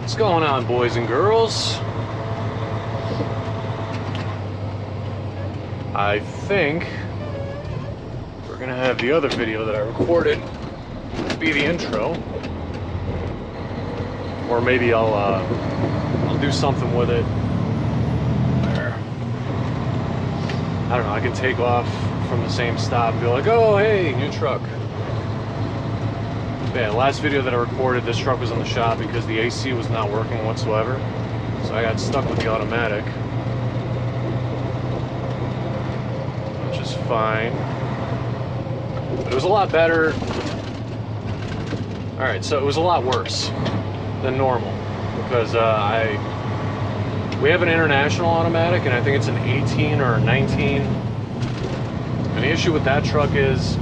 What's going on, boys and girls? I think we're gonna have the other video that I recorded be the intro, or maybe I'll do something with it. There. I don't know. I can take off from the same stop and be like, "Oh, hey, new truck." Yeah, last video that I recorded, this truck was in the shop because the AC was not working whatsoever, so I got stuck with the automatic, which is fine. But it was a lot better. Alright, so it was a lot worse than normal because we have an international automatic, and I think it's an 18 or a 19. And the issue with that truck is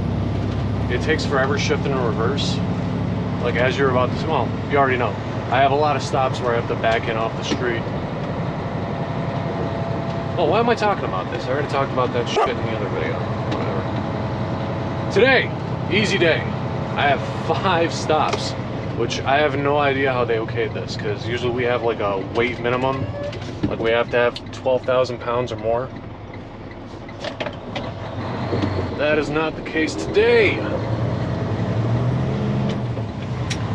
it takes forever shifting in reverse. Like as you're about to, well, you already know. I have a lot of stops where I have to back in off the street. Oh, why am I talking about this? I already talked about that shit in the other video. Whatever. Today, easy day. I have 5 stops, which I have no idea how they okayed this, because usually we have like a weight minimum. Like we have to have 12,000 pounds or more. That is not the case today.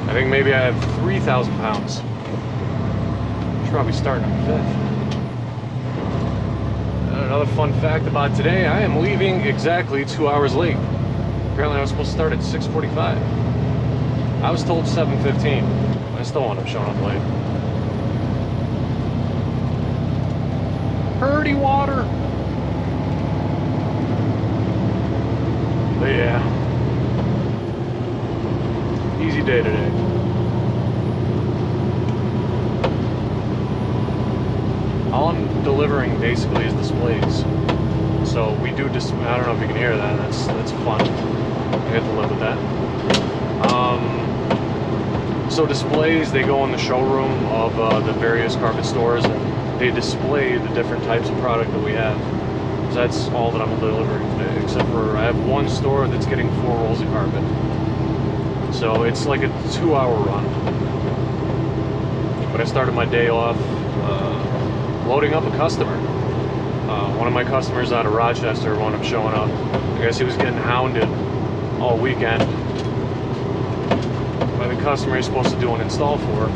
I think maybe I have 3,000 pounds. Should probably start in 5th. Another fun fact about today, I am leaving exactly 2 hours late. Apparently I was supposed to start at 6:45. I was told 7:15. I still wound up showing up late. Purdy water. But yeah. Easy day today. All I'm delivering basically is displays. So we do I don't know if you can hear that. That's fun. I get to live with that. So displays, they go in the showroom of the various carpet stores, and they display the different types of product that we have. So that's all that I'm delivering today, except for I have one store that's getting 4 rolls of carpet. So it's like a 2-hour run. But I started my day off loading up a customer. One of my customers out of Rochester wound up showing up. I guess he was getting hounded all weekend by the customer he's supposed to do an install for.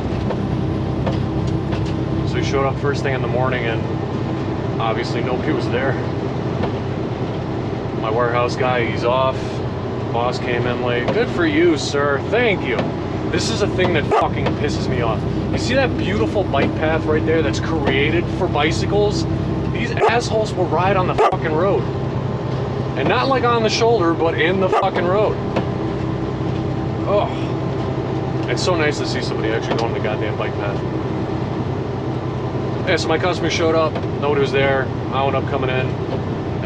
So he showed up first thing in the morning, and obviously nobody was there. My warehouse guy, he's off. Boss came in late. Good for you, sir. Thank you. This is a thing that fucking pisses me off. You see that beautiful bike path right there that's created for bicycles? These assholes will ride on the fucking road. And not like on the shoulder, but in the fucking road. Oh. It's so nice to see somebody actually go on the goddamn bike path. Yeah, so my customer showed up. Nobody was there. I wound up coming in,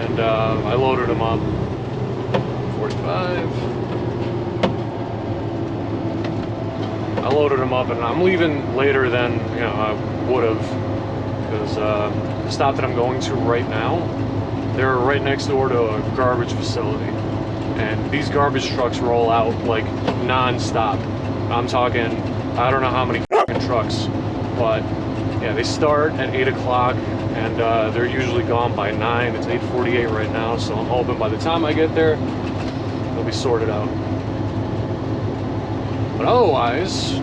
and I loaded him up. 45. I loaded him up, and I'm leaving later than I would have, because the stop that I'm going to right now, they're right next door to a garbage facility, and these garbage trucks roll out like non-stop. I'm talking, I don't know how many fucking trucks, but yeah, they start at 8 o'clock, and they're usually gone by 9. It's 8:48 right now, so I'm hoping by the time I get there, they'll be sorted out. But otherwise,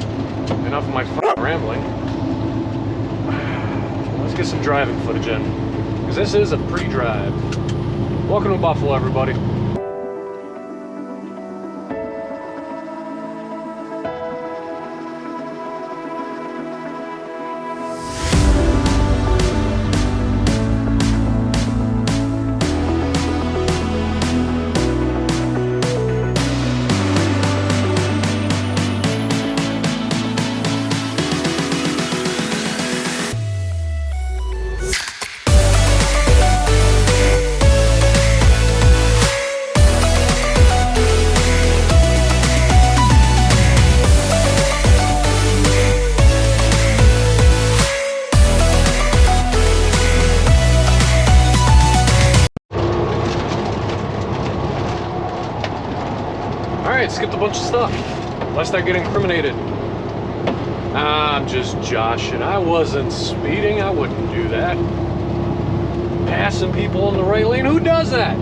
enough of my fucking rambling. Let's get some driving footage in, because this is a pre-drive. Welcome to Buffalo, everybody. Alright, skipped a bunch of stuff. Lest I get incriminated. I'm just joshing. I wasn't speeding. I wouldn't do that. Passing people in the right lane. Who does that?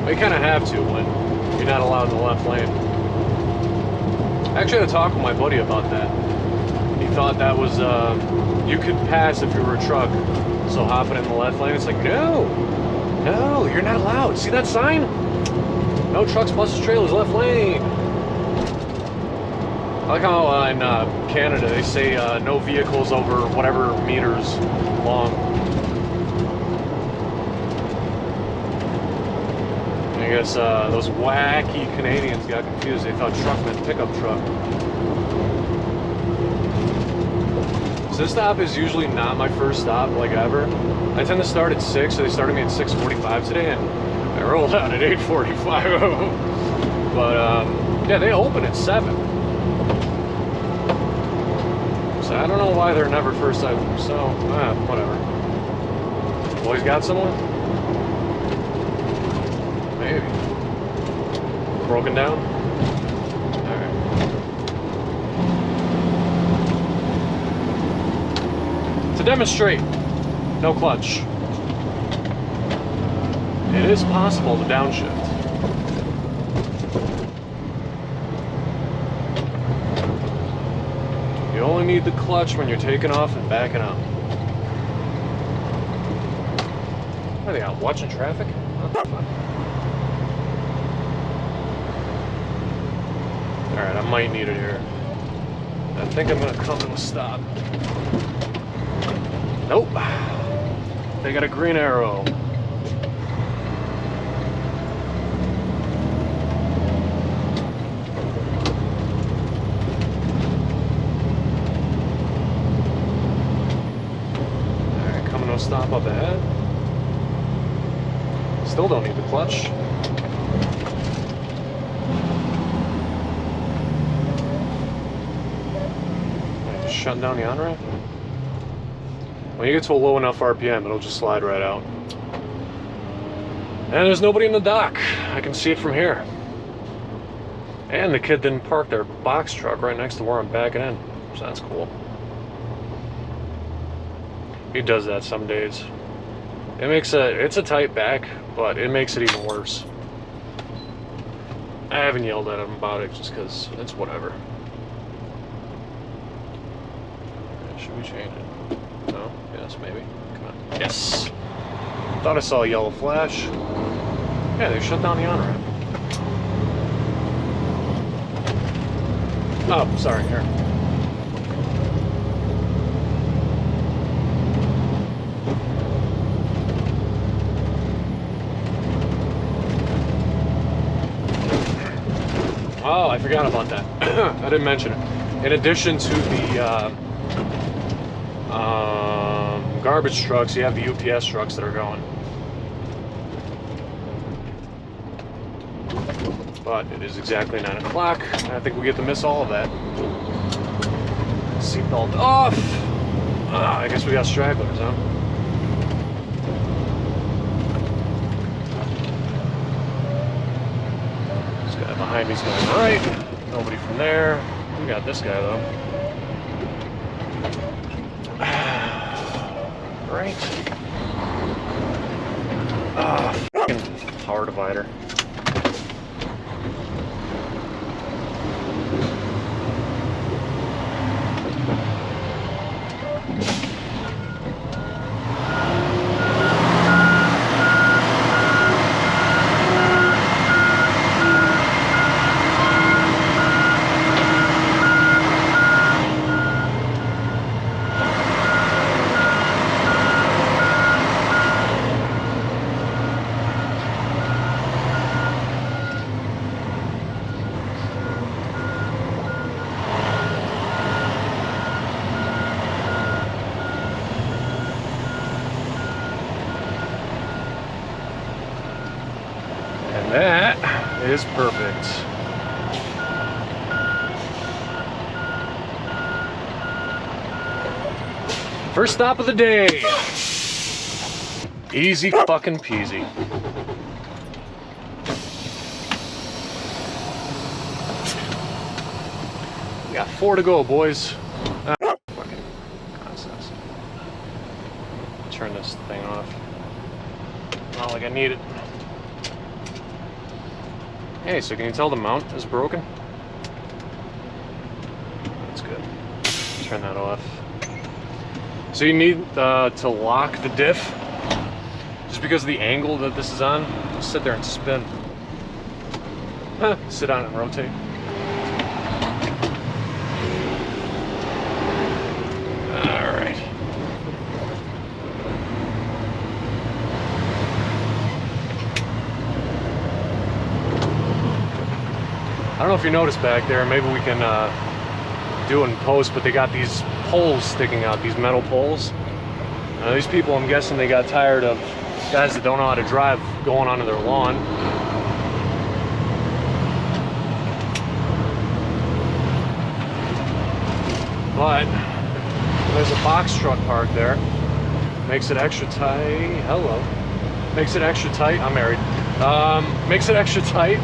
Well, you kind of have to when you're not allowed in the left lane. I actually had to talk with my buddy about that. He thought that was, you could pass if you were a truck. So hopping in the left lane, it's like, no, you're not allowed. See that sign? No trucks, buses, trailers, left lane. I like how in Canada they say no vehicles over whatever meters long. I guess those wacky Canadians got confused. They thought truck meant pickup truck. So this stop is usually not my first stop, like ever. I tend to start at 6, so they started me at 6:45 today, and I rolled out at 8:45. But yeah, they open at 7. So I don't know why they're never first time. So whatever. Boys got someone? Maybe. Broken down? Alright. To demonstrate, no clutch. It is possible to downshift. You only need the clutch when you're taking off and backing up. What are they out watching traffic? Alright, I might need it here. I think I'm gonna come to a stop. Nope. They got a green arrow. Alright, coming to a stop up ahead. Still don't need the clutch. Shutting down the on-ramp? When you get to a low enough RPM, it'll just slide right out. And there's nobody in the dock. I can see it from here. And the kid didn't park their box truck right next to where I'm backing in. So that's cool. He does that some days. It's a tight back, but it makes it even worse. I haven't yelled at him about it just because it's whatever. Should we change it? No? Yes, maybe. Come on. Yes! Thought I saw a yellow flash. Yeah, they shut down the on-ramp. Oh, sorry, here. Oh, I forgot about that. I didn't mention it. In addition to the garbage trucks, you have the UPS trucks that are going. But it is exactly 9 o'clock, and I think we get to miss all of that. Seatbelt off! I guess we got stragglers, huh? This guy behind me's going right. Nobody from there. We got this guy, though. Right. Fucking power divider. That is perfect. First stop of the day. Easy fucking peasy. We got 4 to go, boys. Fucking nonsense. Turn this thing off. Not like I need it. Hey, so can you tell the mount is broken? That's good. Turn that off. So you need to lock the diff. Just because of the angle that this is on, just sit there and spin. Sit on it and rotate. Alright. I don't know if you noticed back there, maybe we can do it in post, but they got these poles sticking out, these metal poles. These people, I'm guessing they got tired of guys that don't know how to drive going onto their lawn. But there's a box truck parked there. Makes it extra tight. Hello. Makes it extra tight. I'm married. Makes it extra tight.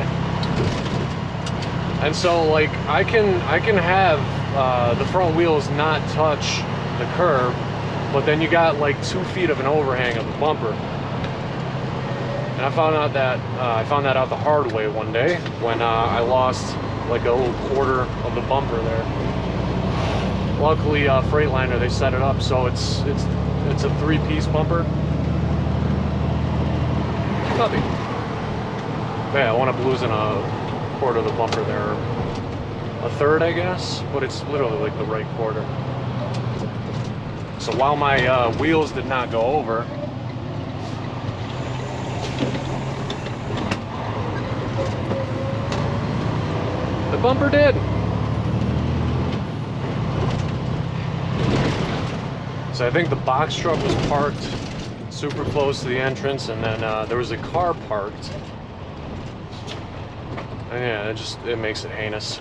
And so, like, I can have the front wheels not touch the curb, but then you got like 2 feet of an overhang of the bumper. And I found out that the hard way one day when I lost like a little quarter of the bumper there. Luckily, Freightliner, they set it up so it's a 3-piece bumper. Nothing. Yeah, I wound up losing a quarter of the bumper there. A third, I guess, but it's literally like the right quarter. So while my wheels did not go over, the bumper did. So I think the box truck was parked super close to the entrance, and then there was a car parked. And yeah, it makes it heinous.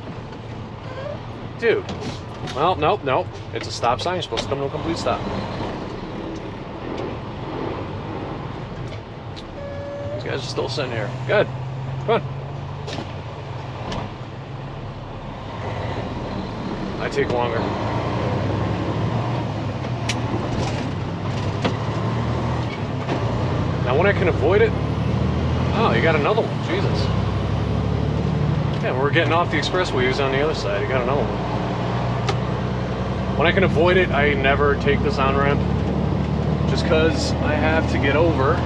Dude. Well, nope. It's a stop sign. You're supposed to come to a complete stop. These guys are still sitting here. Good. Come on. I take longer. Now when I can avoid it... Oh, you got another one. Jesus. Yeah, we're getting off the expressway. He was on the other side. You got another one. When I can avoid it, I never take this on-ramp. Just because I have to get over.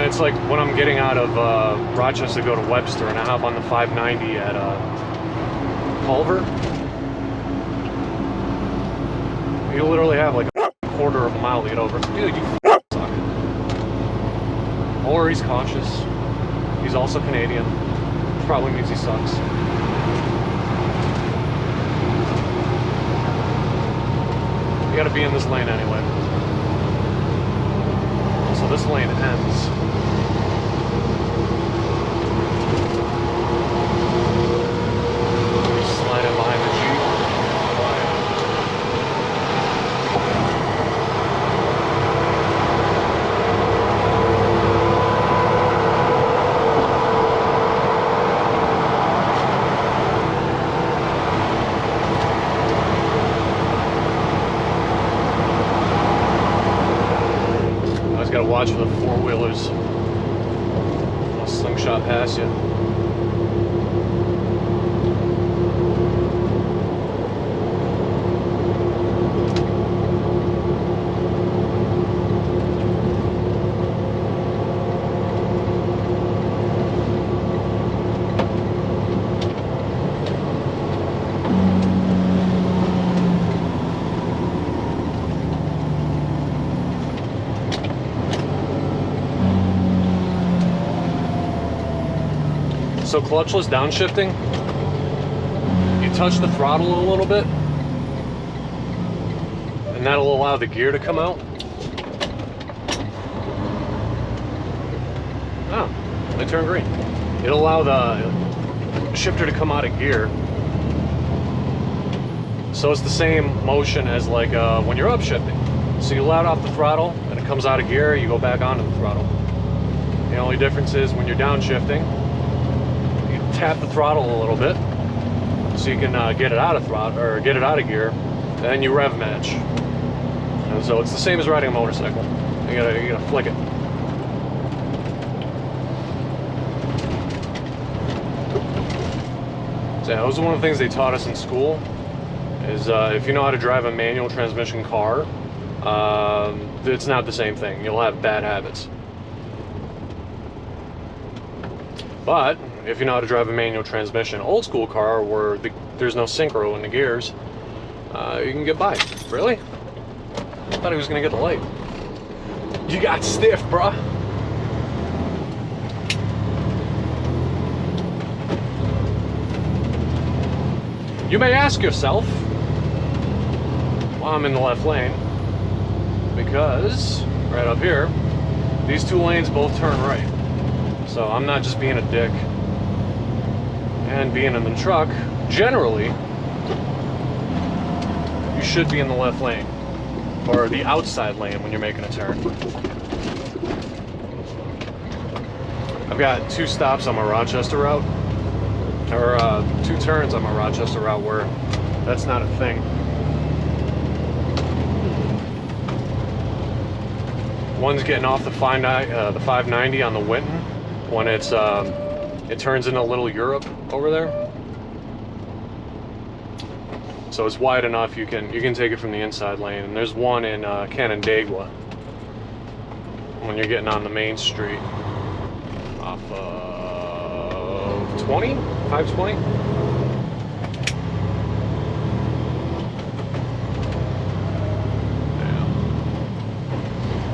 It's like when I'm getting out of Rochester to go to Webster, and I hop on the 590 at Culver. You literally have like a quarter of a mile to get over. Dude, you suck. Or he's cautious. He's also Canadian, which probably means he sucks. You gotta be in this lane anyway. So this lane ends. Slide in behind the Jeep. I just gotta watch for the four-wheelers. I'll slingshot past you. So clutchless downshifting, you touch the throttle a little bit, and that'll allow the gear to come out. Oh, they turn green. It'll allow shifter to come out of gear. So it's the same motion as like when you're upshifting. So you let off the throttle and it comes out of gear, you go back onto the throttle. The only difference is when you're downshifting, you tap the throttle a little bit so you can get it out of throttle or get it out of gear, then you rev match. And so it's the same as riding a motorcycle. You gotta flick it. So yeah, that was one of the things they taught us in school. Is if you know how to drive a manual transmission car, it's not the same thing. You'll have bad habits. But if you know how to drive a manual transmission old school car where there's no synchro in the gears, you can get by. Really? I thought he was gonna get the light. You got stiff, bruh. You may ask yourself why I'm in the left lane, because right up here, these two lanes both turn right. So I'm not just being a dick. And being in the truck, generally, you should be in the left lane, or the outside lane when you're making a turn. I've got 2 stops on my Rochester route, or 2 turns on my Rochester route where that's not a thing. One's getting off the 590 on the Winton when it turns into Little Europe over there. So it's wide enough you can take it from the inside lane. And there's one in Canandaigua when you're getting on the main street off of 520.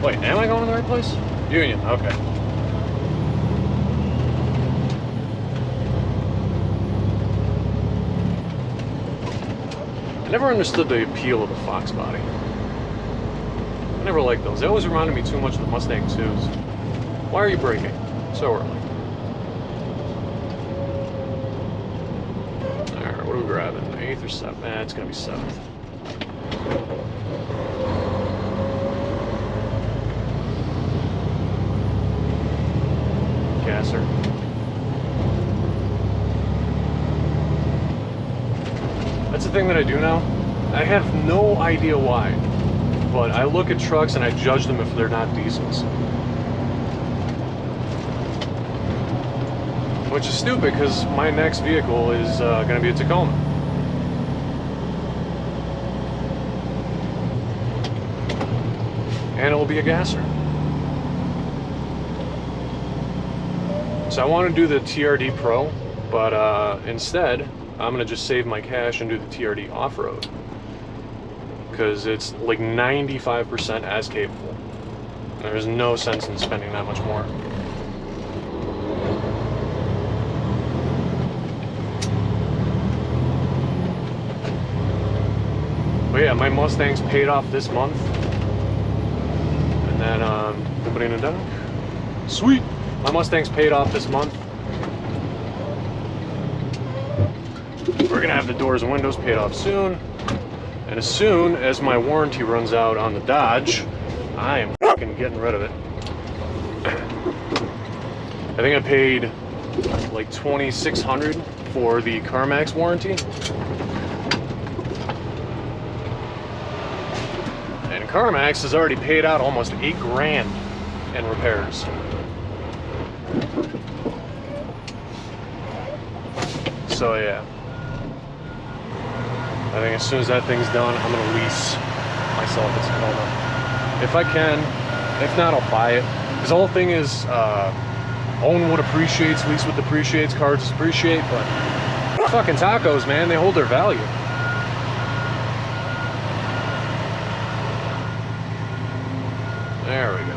Wait, am I going to the right place? Union, okay. I never understood the appeal of the Fox body. I never liked those. They always reminded me too much of the Mustang 2s. Why are you braking so early? Alright, what are we grabbing? 8th or 7th? It's gonna be 7th. Gasser. That's the thing that I do now. I have no idea why, but I look at trucks and I judge them if they're not diesels. Which is stupid because my next vehicle is going to be a Tacoma. And it will be a gasser. So I want to do the TRD Pro, but instead I'm going to just save my cash and do the TRD off-road. Because it's like 95% as capable. There's no sense in spending that much more. But yeah, my Mustang's paid off this month. And then, nobody in the dock. Sweet! My Mustang's paid off this month. We're gonna have the doors and windows paid off soon. And as soon as my warranty runs out on the Dodge, I am fucking getting rid of it. I think I paid like $2,600 for the CarMax warranty. And CarMax has already paid out almost $8 grand in repairs. So yeah, I think as soon as that thing's done, I'm gonna lease myself a Tacoma. If I can. If not, I'll buy it. Because the whole thing is own what appreciates, lease what depreciates, cars appreciate, but fucking tacos, man, they hold their value. There we go.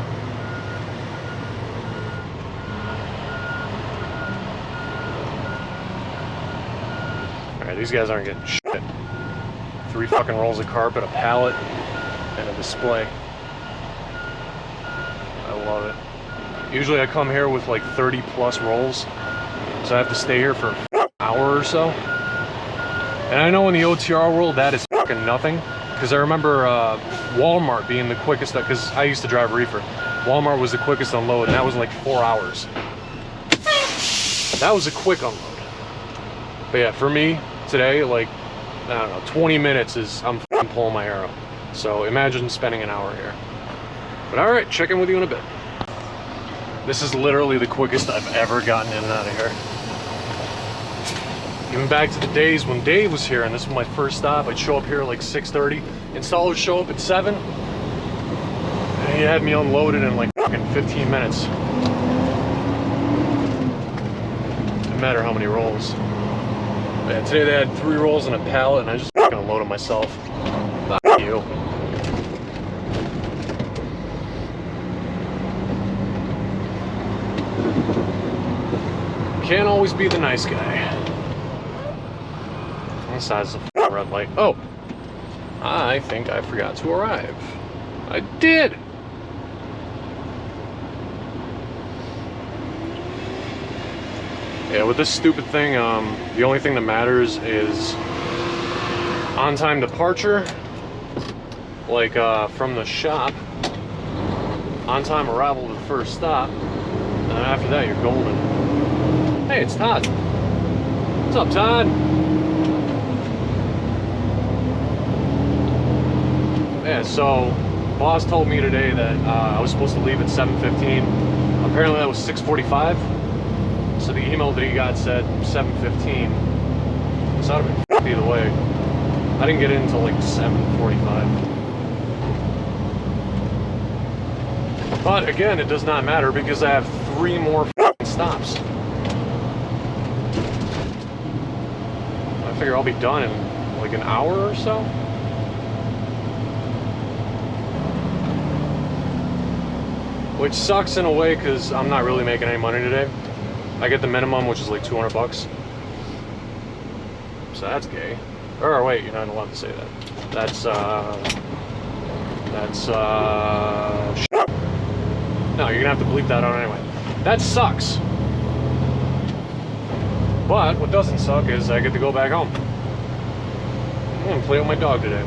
Alright, these guys aren't getting shit. 3 fucking rolls of carpet, a pallet, and a display. I love it. Usually I come here with like 30 plus rolls, so I have to stay here for hour or so. And I know in the OTR world that is fucking nothing, because I remember Walmart being the quickest, because I used to drive reefer. Walmart was the quickest unload, and that was like 4 hours. That was a quick unload. But yeah, for me today, like, I don't know, 20 minutes is, I'm fucking pulling my hair out. So imagine spending an hour here. But all right, check in with you in a bit. This is literally the quickest I've ever gotten in and out of here. Even back to the days when Dave was here, and this was my first stop, I'd show up here at like 6:30. Installer would show up at 7. And he had me unloaded in like fucking 15 minutes. No matter how many rolls. But yeah, today they had 3 rolls and a pallet, and I just fucking unloaded myself. Fuck you. Can't always be the nice guy. What size of the red light? Oh! I think I forgot to arrive. I did! Yeah, with this stupid thing, the only thing that matters is on-time departure, like from the shop, on-time arrival to the first stop, and then after that you're golden. Hey, it's Todd. What's up, Todd? Yeah, so boss told me today that I was supposed to leave at 7:15. Apparently that was 6:45. So the email that he got said 7:15. So I'd have been either way. I didn't get in until like 7:45. But again, it does not matter because I have 3 more stops. I figure I'll be done in like an hour or so. Which sucks in a way because I'm not really making any money today. I get the minimum, which is like 200 bucks. So that's gay. Or wait, you're not allowed to say that. No, you're gonna have to bleep that out anyway. That sucks. But what doesn't suck is I get to go back home. I'm gonna play with my dog today.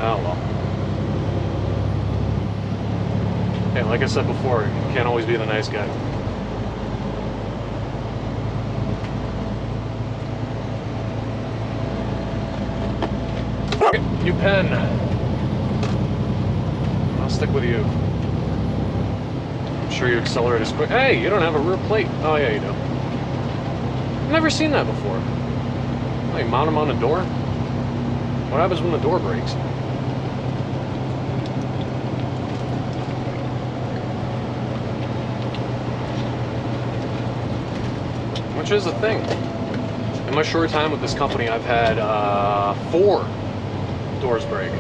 Oh well. Hey, like I said before, you can't always be the nice guy. New pen. I'll stick with you. I'm sure you accelerate as quick. Hey, you don't have a rear plate. Oh yeah, you do. I've never seen that before. Oh, you mount them on the door? What happens when the door breaks? Which is the thing. In my short time with this company, I've had 4 doors break.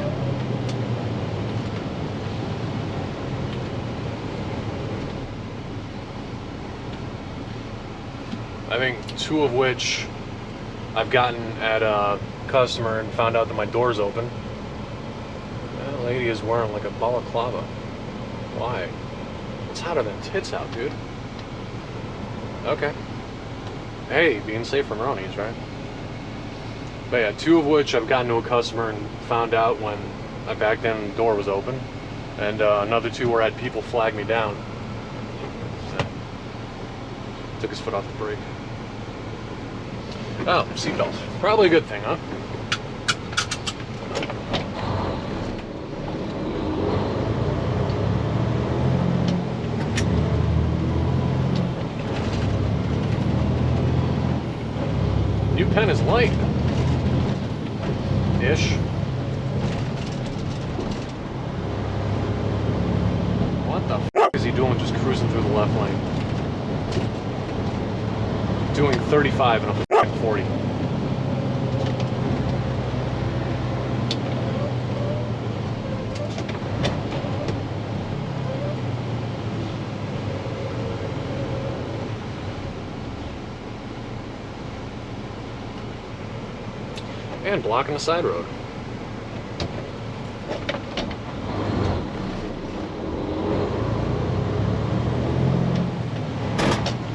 I think 2 of which I've gotten at a customer and found out that my door's open. That lady is wearing like a balaclava. Why? It's hotter than tits out, dude. Okay. Hey, being safe from Ronies, right? But yeah, 2 of which I've gotten to a customer and found out when I backed in and the door was open. And another 2 where I had people flag me down. Took his foot off the brake. Oh, seatbelt. Probably a good thing, huh? New pen is light. Ish. What the f is he doing just cruising through the left lane? Doing 35 and a f***ing 40. And blocking the side road.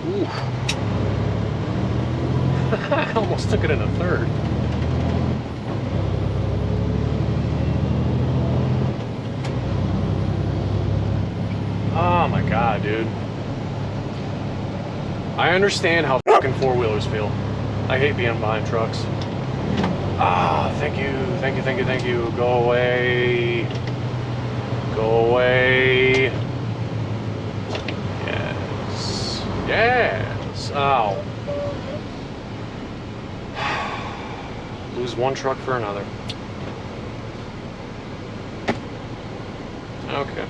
Ooh. I almost took it in a third. Oh my god, dude. I understand how fucking four-wheelers feel. I hate being behind trucks. Ah, thank you, thank you, thank you, thank you. Go away. Go away. Yes. Yes. Ow. Lose one truck for another. Okay.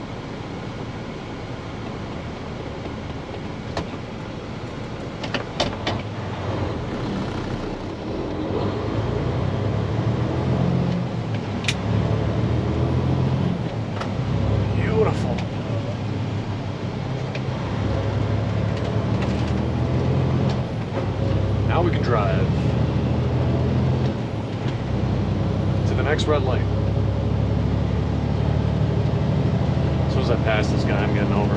Beautiful. Now we can drive to the next red light. As soon as I pass this guy, I'm getting over.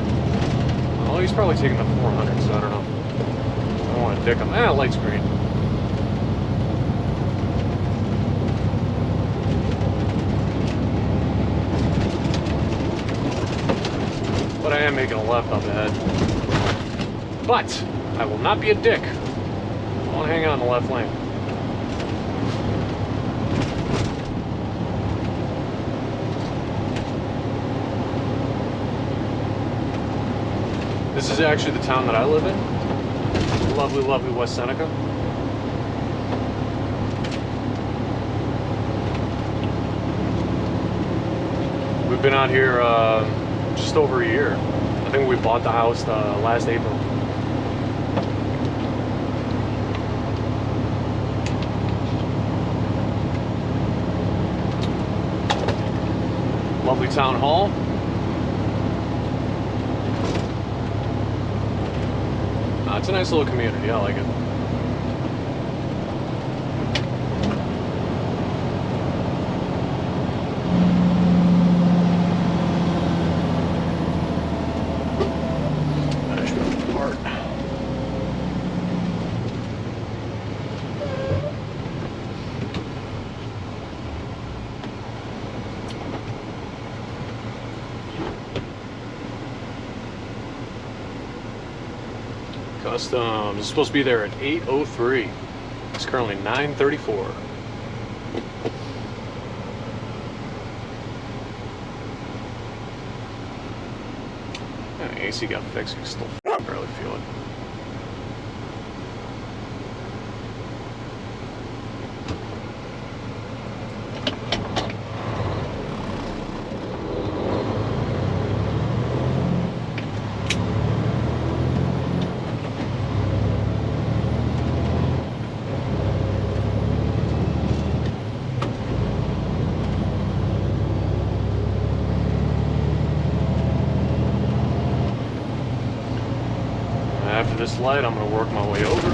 Well, he's probably taking the 400, so I don't know. I don't want to dick him. Ah, light's green. But I am making a left up ahead. But I will not be a dick. I'll hang out in the left lane. This is actually the town that I live in. Lovely, lovely West Seneca. We've been out here just over a year. I think we bought the house last April. Lovely town hall. It's a nice little community. I like it. Customs is supposed to be there at 8:03. It's currently 9:34. AC got fixed. You can still barely feel it. After this light, I'm gonna work my way over.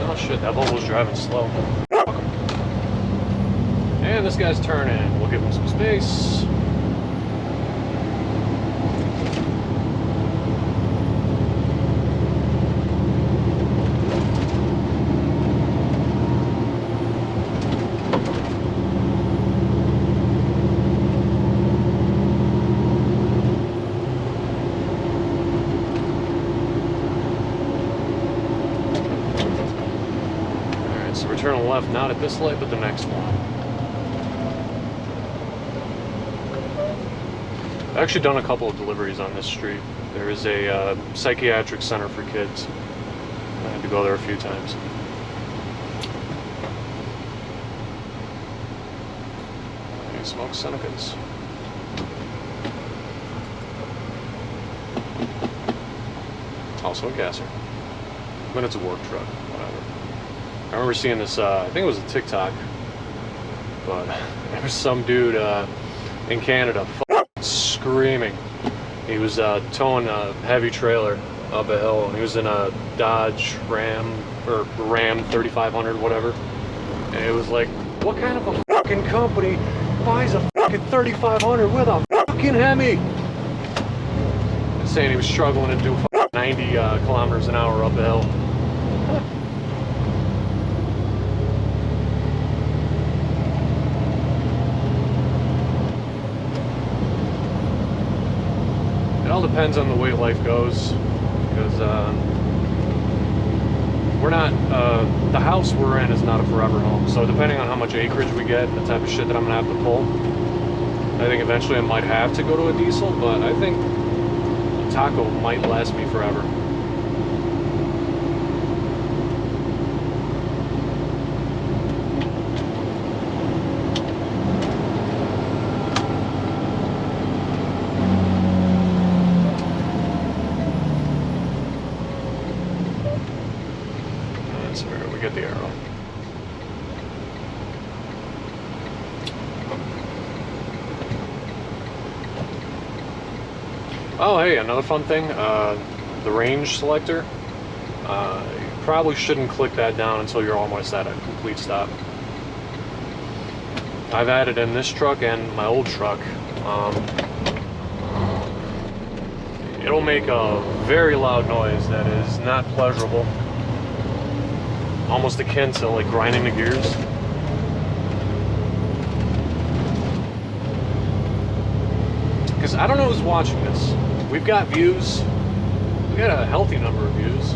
Oh shit, that Volvo's driving slow. And this guy's turning. We'll give him some space. So we're turning left, not at this light, but the next one. I've actually done a couple of deliveries on this street. There is a psychiatric center for kids. I had to go there a few times. Any smoke Senecas? Also a gasser. But it's a work truck, whatever. I remember seeing this, I think it was a TikTok, but there was some dude in Canada screaming. He was towing a heavy trailer up a hill, and he was in a Dodge Ram, or Ram 3500, whatever. And it was like, what kind of a fucking company buys a fucking 3500 with a fucking Hemi? Saying he was struggling to do 90 kilometers an hour up the hill. It all depends on the way life goes, because we're not, the house we're in is not a forever home, so depending on how much acreage we get and the type of shit that I'm gonna have to pull, I think eventually I might have to go to a diesel, but I think a taco might last me forever. Get the arrow. Oh, hey, another fun thing, the range selector. You probably shouldn't click that down until you're almost at a complete stop. I've added in this truck and my old truck. It'll make a very loud noise that is not pleasurable. Almost akin to like grinding the gears. Because I don't know who's watching this. We've got views. We got a healthy number of views.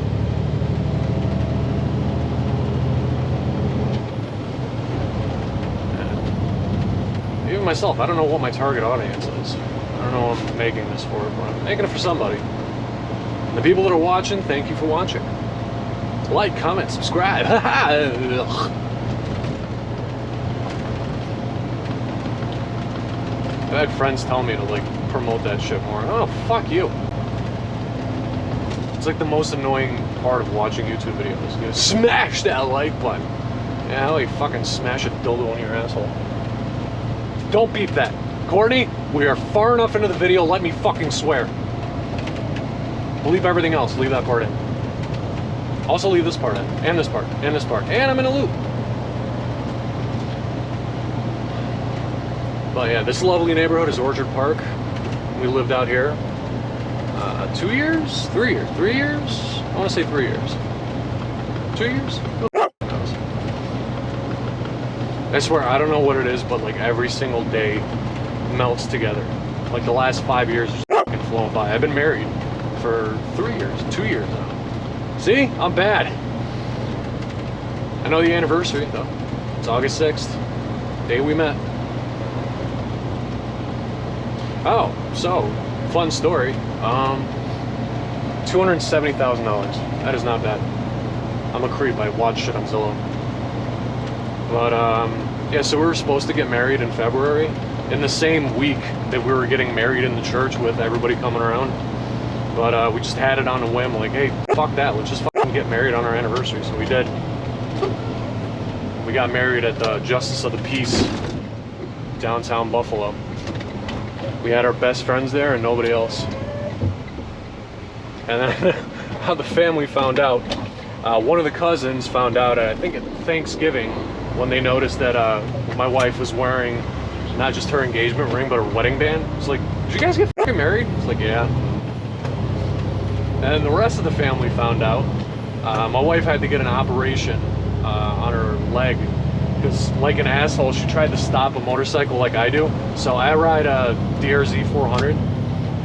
And even myself, I don't know what my target audience is. I don't know what I'm making this for, but I'm making it for somebody. And the people that are watching, thank you for watching. Like, comment, subscribe. I've had friends tell me to like promote that shit more. Oh, fuck you. It's like the most annoying part of watching YouTube videos. You know, smash that like button. Yeah, hell, you fucking smash a dildo in your asshole. Don't beep that. Courtney, we are far enough into the video, let me fucking swear. Leave everything else, leave that part in. Also leave this part in, and this part, and this part, and I'm in a loop. But yeah, this lovely neighborhood is Orchard Park. We lived out here 2 years? 3 years? 3 years? I want to say 3 years. 2 years? Who knows? I swear, I don't know what it is, but like every single day melts together. Like the last 5 years just fucking flown by. I've been married for 3 years, 2 years now. See? I'm bad. I know the anniversary, though. It's August 6th. Day we met. Oh, so, fun story. $270,000. That is not bad. I'm a creep. I watch shit on Zillow. But, yeah, so we were supposed to get married in February. In the same week that we were getting married in the church with everybody coming around. But we just had it on a whim, like, hey, fuck that, let's just fucking get married on our anniversary. So we did. We got married at the Justice of the Peace, downtown Buffalo. We had our best friends there and nobody else. And then how the family found out, one of the cousins found out, I think at Thanksgiving, when they noticed that my wife was wearing not just her engagement ring, but her wedding band. It's like, did you guys get fucking married? It's like, yeah. And the rest of the family found out. My wife had to get an operation on her leg because, like an asshole, she tried to stop a motorcycle like I do. So I ride a DRZ 400,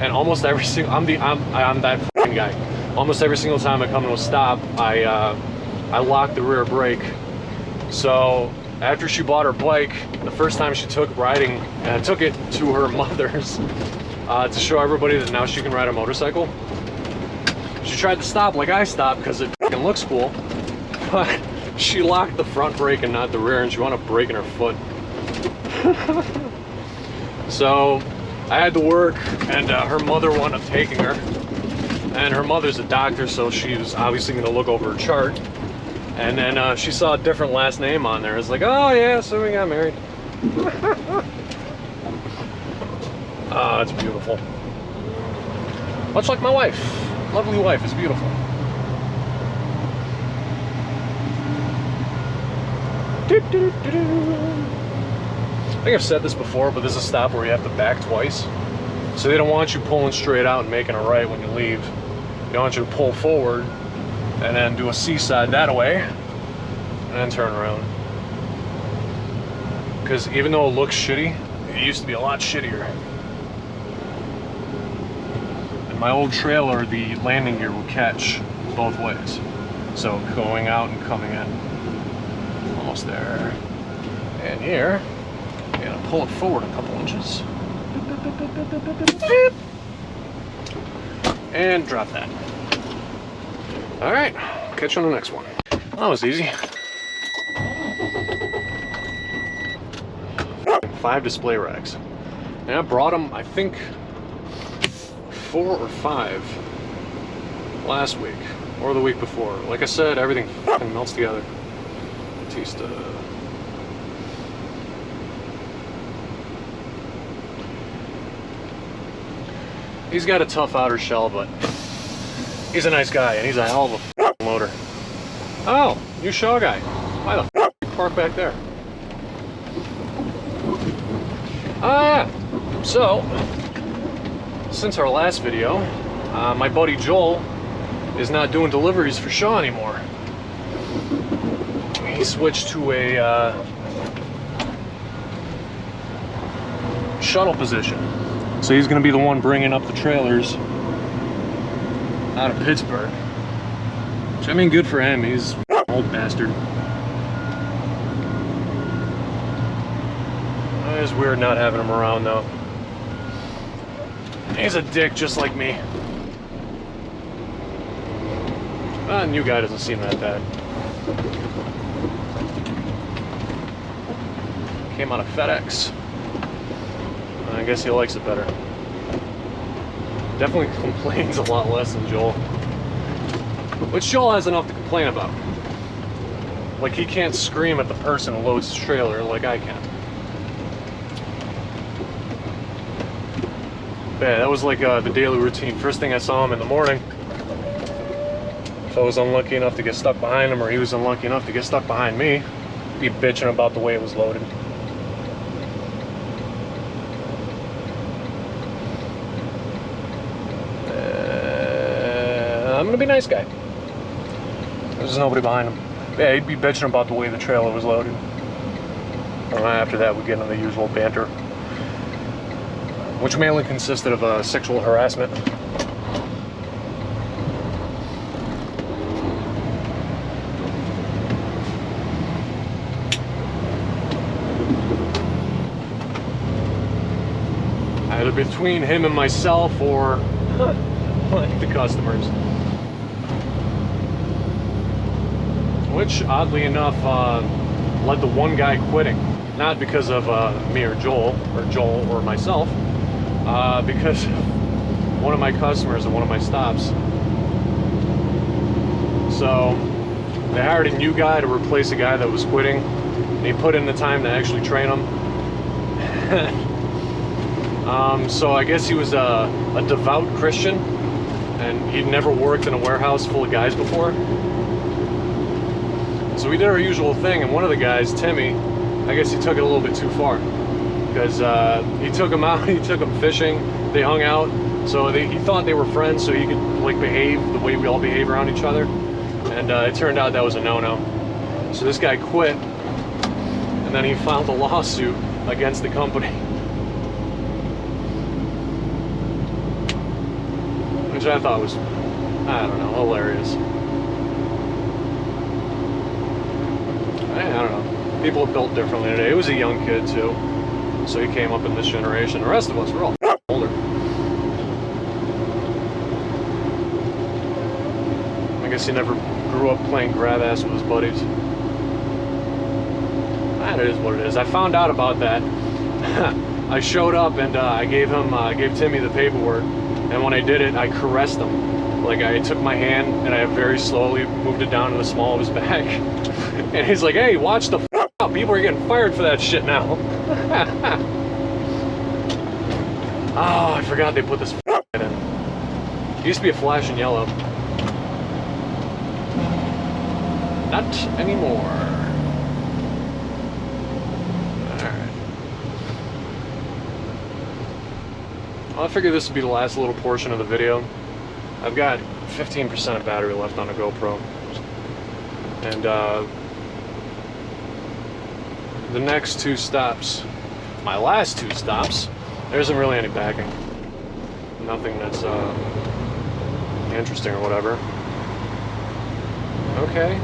and almost every single I'm that fucking guy. Almost every single time I come to a stop, I lock the rear brake. So after she bought her bike, the first time she took riding, took it to her mother's to show everybody that now she can ride a motorcycle. She tried to stop like I stopped because it fucking looks cool, but she locked the front brake and not the rear, and she wound up breaking her foot. So I had to work, and her mother wound up taking her, and her mother's a doctor, so she was obviously going to look over her chart, and then she saw a different last name on there. It's like, oh yeah, so we got married. Oh, it's beautiful. Much like my wife. Lovely wife is beautiful. I think I've said this before, but there's a stop where you have to back twice. So they don't want you pulling straight out and making a right when you leave. They want you to pull forward and then do a seaside that way and then turn around. Because even though it looks shitty, it used to be a lot shittier. In my old trailer, the landing gear will catch both ways. So going out and coming in. Almost there. And here, you're gonna pull it forward a couple inches. And drop that. All right, catch you on the next one. That was easy. 5 display racks. And I brought them, I think, 4 or 5 last week or the week before. Like I said, everything fucking melts together. Batista. He's got a tough outer shell, but he's a nice guy, and he's a hell of a loader. Oh, you Shaw guy. Why the fuck you park back there? Ah, so, since our last video, my buddy Joel is not doing deliveries for Shaw anymore. He switched to a shuttle position. So he's going to be the one bringing up the trailers out of Pittsburgh. Which, I mean, good for him. He's an old bastard. It's weird not having him around, though. He's a dick just like me. The new guy doesn't seem that bad. Came out of FedEx. I guess he likes it better. Definitely complains a lot less than Joel. Which Joel has enough to complain about. Like, he can't scream at the person who loads his trailer like I can. But yeah, that was like the daily routine. First thing I saw him in the morning, if I was unlucky enough to get stuck behind him or he was unlucky enough to get stuck behind me, he'd be bitching about the way it was loaded. I'm gonna be a nice guy. There's nobody behind him. Yeah, he'd be bitching about the way the trailer was loaded. And after that, we get into the usual banter, which mainly consisted of sexual harassment. Either between him and myself or like the customers. Which, oddly enough, led to one guy quitting. Not because of me or Joel or myself, because one of my customers at one of my stops. So they hired a new guy to replace a guy that was quitting, and he put in the time to actually train him. So I guess he was a devout Christian, and he'd never worked in a warehouse full of guys before. So we did our usual thing, and one of the guys, Timmy, I guess he took it a little bit too far, because he took him out, he took him fishing, they hung out, so he thought they were friends, so he could like behave the way we all behave around each other, and it turned out that was a no-no. So this guy quit, and then he filed a lawsuit against the company, which I thought was, I don't know, hilarious. I don't know. People are built differently today. He was a young kid too, so he came up in this generation. The rest of us were all older. I guess he never grew up playing grab ass with his buddies. That is what it is. I found out about that. I showed up and I gave Timmy the paperwork, and when I did it, I caressed him. Like, I took my hand and I very slowly moved it down to the small of his back. And he's like, hey, watch the f out. People are getting fired for that shit now. Oh, I forgot they put this f in. It used to be a flashing yellow. Not anymore. I figured this would be the last little portion of the video. I've got 15% of battery left on a GoPro. And the next 2 stops, my last 2 stops, there isn't really any backing. Nothing that's interesting or whatever. Okay.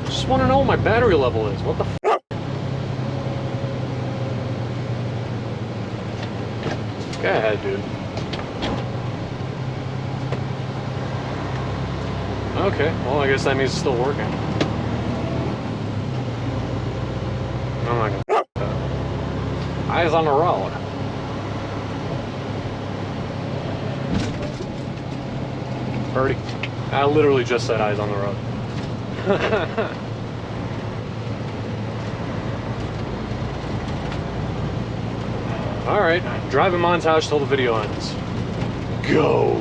Just want to know what my battery level is. What the f? Go ahead, dude. Okay, well, I guess that means it's still working. I'm not gonna f that. Eyes on the road. Birdie. I literally just said eyes on the road. Alright, driving montage till the video ends. Go!